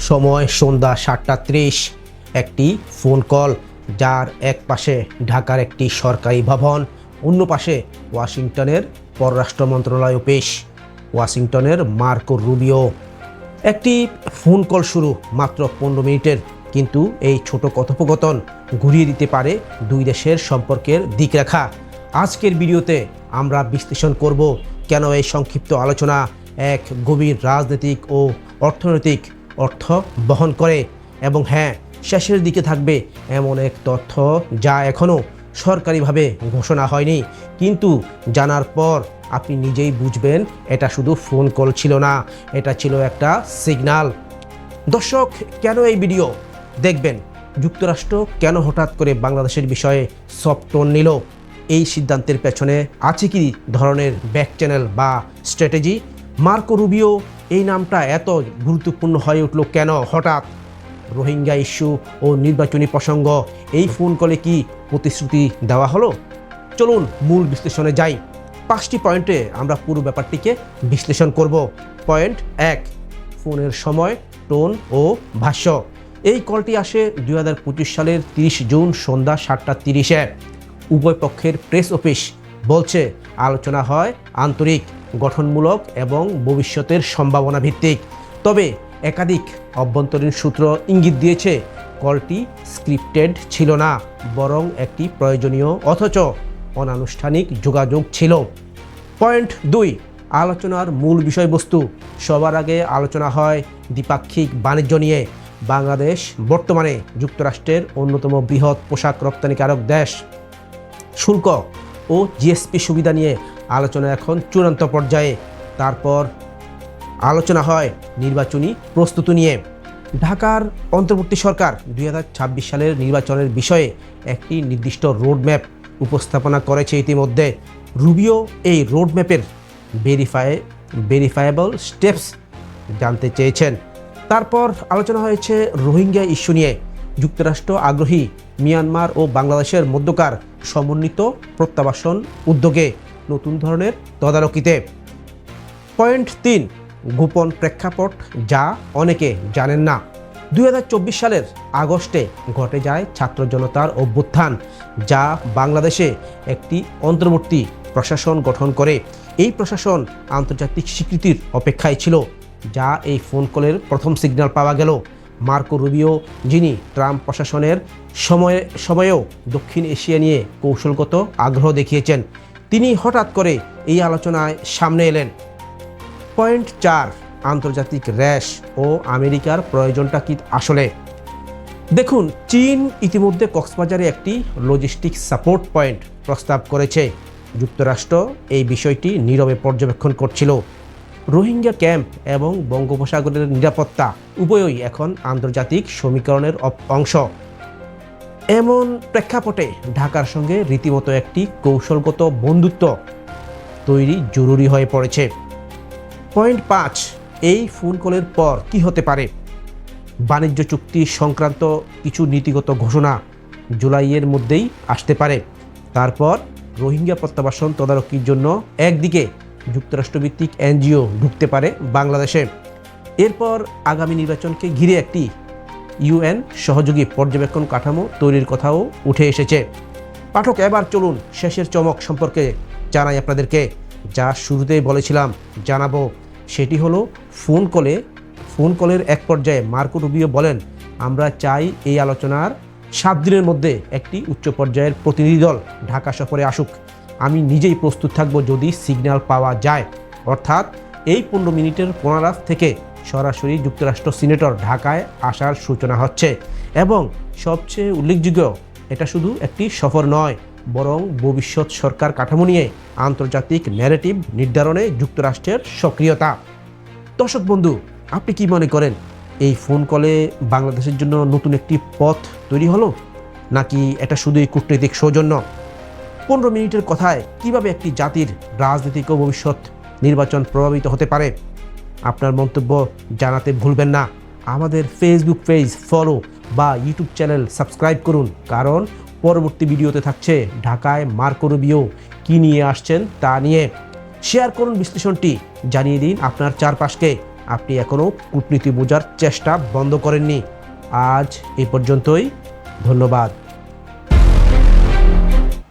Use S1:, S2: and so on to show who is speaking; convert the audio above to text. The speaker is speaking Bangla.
S1: সময় সন্ধ্যা 7:30। একটি ফোন কল, যার এক পাশে ঢাকার একটি সরকারি ভবন, অন্য পাশে ওয়াশিংটনের পররাষ্ট্র মন্ত্রণালয় অফিস, ওয়াশিংটনের মার্কো রুবিও। একটি ফোন কল শুরু মাত্র 15 মিনিটের, কিন্তু এই ছোট কথোপকথন ঘুরিয়ে দিতে পারে দুই দেশের সম্পর্কের দিকরেখা। আজকের ভিডিওতে আমরা বিশ্লেষণ করব কেন এই সংক্ষিপ্ত আলোচনা এক গভীর রাজনৈতিক ও অর্থনৈতিক অর্থ বহন করে, এবং হ্যাঁ, শেষের দিকে থাকবে এমন এক তথ্য যা এখনও সরকারিভাবে ঘোষণা হয়নি, কিন্তু জানার পর আপনি নিজেই বুঝবেন এটা শুধু ফোন কল ছিল না, এটা ছিল একটা সিগন্যাল। দর্শক, কেন এই ভিডিও দেখবেন? যুক্তরাষ্ট্র কেন হঠাৎ করে বাংলাদেশের বিষয়ে সফট টোন নিল? এই সিদ্ধান্তের পেছনে আছে কি ধরনের ব্যাক চ্যানেল বা স্ট্র্যাটেজি? মার্কো রুবিও এই নামটা এত গুরুত্বপূর্ণ হয়ে উঠল কেন হঠাৎ? রোহিঙ্গা ইস্যু ও নির্বাচনী প্রসঙ্গ, এই ফোন কলে কি প্রতিশ্রুতি দেওয়া হলো? চলুন মূল বিশ্লেষণে যাই। 5টি পয়েন্টে আমরা পুরো ব্যাপারটিকে বিশ্লেষণ করব। পয়েন্ট 1, ফোনের সময়, টোন ও ভাষ্য। এই কলটি আসে 2025 সালের 30 জুন সন্ধ্যা 7:30-এ। উভয় পক্ষের প্রেস অফিস বলছে আলোচনা হয় আন্তরিক, গঠনমূলক এবং ভবিষ্যতের সম্ভাবনা ভিত্তিক। তবে একাধিক অভ্যন্তরীণ সূত্র ইঙ্গিত দিয়েছে কলটি স্ক্রিপ্টেড ছিল না, বরং একটি প্রয়োজনীয় অথচ অনানুষ্ঠানিক যোগাযোগ ছিল। পয়েন্ট 2, আলোচনার মূল বিষয়বস্তু। সবার আগে আলোচনা হয় দ্বিপাক্ষিক বাণিজ্য নিয়ে। বাংলাদেশ বর্তমানে যুক্তরাষ্ট্রের অন্যতম বৃহৎ পোশাক রপ্তানিকারক দেশ। শুল্ক ও জিএসপি সুবিধা নিয়ে আলোচনা এখন চূড়ান্ত পর্যায়ে। তারপর আলোচনা হয় নির্বাচনী প্রস্তুতি নিয়ে। ঢাকার অন্তর্বর্তী সরকার 2026 সালের নির্বাচনের বিষয়ে একটি নির্দিষ্ট রোডম্যাপ উপস্থাপনা করেছে ইতিমধ্যে। রুবিও এই রোডম্যাপের ভেরিফায়েবল স্টেপস জানতে চেয়েছেন। তারপর আলোচনা হয়েছে রোহিঙ্গা ইস্যু নিয়ে। যুক্তরাষ্ট্র আগ্রহী মিয়ানমার ও বাংলাদেশের মধ্যকার সমন্বিত প্রত্যাবাসন উদ্যোগে নতুন ধরনের তদারকিতে। পয়েন্ট 3, গোপন প্রেক্ষাপট যা অনেকে জানেন না। 2024 সালের আগস্টে ঘটে যায় ছাত্র জনতার অভ্যুত্থান, যা বাংলাদেশে একটি অন্তর্বর্তী প্রশাসন গঠন করে। এই প্রশাসন আন্তর্জাতিক স্বীকৃতির অপেক্ষায় ছিল, যা এই ফোন কলের প্রথম সিগন্যাল পাওয়া গেল। মার্কো রুবিও, যিনি ট্রাম্প প্রশাসনের সময়েও দক্ষিণ এশিয়া নিয়ে কৌশলগত আগ্রহ দেখিয়েছেন, তিনি হঠাৎ করে এই আলোচনায় সামনে এলেন। পয়েন্ট 4, আন্তর্জাতিক র্যাশ ও আমেরিকার প্রয়োজনটা কি আসলে? দেখুন, চীন ইতিমধ্যে কক্সবাজারে একটি লজিস্টিক সাপোর্ট পয়েন্ট প্রস্তাব করেছে। যুক্তরাষ্ট্র এই বিষয়টি নীরবে পর্যবেক্ষণ করছিল। রোহিঙ্গা ক্যাম্প এবং বঙ্গোপসাগরের নিরাপত্তা উভয়ই এখন আন্তর্জাতিক সমীকরণের অংশ। এমন প্রেক্ষাপটে ঢাকার সঙ্গে রীতিমতো একটি কৌশলগত বন্ধুত্ব তৈরি জরুরি হয়ে পড়েছে। পয়েন্ট 5, এই ফোন কলের পর কি হতে পারে? বাণিজ্য চুক্তি সংক্রান্ত কিছু নীতিগত ঘোষণা জুলাইয়ের মধ্যেই আসতে পারে। তারপর রোহিঙ্গা প্রত্যাবাসন তদারকির জন্য একদিকে যুক্তরাষ্ট্রভিত্তিক এনজিও ঢুকতে পারে বাংলাদেশে। এরপর আগামী নির্বাচনকে ঘিরে একটি ইউএন সহযোগী পর্যবেক্ষণ কাঠামো তৈরির কথাও উঠে এসেছে। পাঠক, এবার চলুন শেষের চমক সম্পর্কে জানাই আপনাদেরকে, যা শুরুতেই বলেছিলাম জানাবো। সেটি হলো ফোন কলের এক পর্যায়ে মার্কো রুবিও বলেন, আমরা চাই এই আলোচনার 7 দিনের মধ্যে একটি উচ্চ পর্যায়ের প্রতিনিধি দল ঢাকা সফরে আসুক। আমি নিজেই প্রস্তুত থাকব যদি সিগন্যাল পাওয়া যায়। অর্থাৎ এই 15 মিনিটের পুনরাফ থেকে সরাসরি যুক্তরাষ্ট্র সিনেটর ঢাকায় আসার সূচনা হচ্ছে। এবং সবচেয়ে উল্লেখযোগ্য, এটা শুধু একটি সফর নয়, বরং ভবিষ্যৎ সরকার কাঠামো নিয়ে আন্তর্জাতিক ন্যারেটিভ নির্ধারণে যুক্তরাষ্ট্রের সক্রিয়তা। দর্শক বন্ধু, আপনি কি মনে করেন? এই ফোন কলে বাংলাদেশের জন্য নতুন একটি পথ তৈরি হলো, নাকি এটা শুধুই কূটনৈতিক সৌজন্য? 15 মিনিটের কথায় কিভাবে একটি জাতির রাজনৈতিক ও ভবিষ্যৎ নির্বাচন প্রভাবিত হতে পারে? আপনার মন্তব্য জানাতে ভুলবেন না। আমাদের ফেসবুক পেজ ফলো বা ইউটিউব চ্যানেল সাবস্ক্রাইব করুন, কারণ পরবর্তী ভিডিওতে থাকছে ঢাকায় মার্কো রুবিও কী নিয়ে আসছেন তা নিয়ে। শেয়ার করুন বিশ্লেষণটি, জানিয়ে দিন আপনার চারপাশকে। আপনি এখনও কূটনীতি বোঝার চেষ্টা বন্ধ করেননি। আজ এই পর্যন্তই, ধন্যবাদ।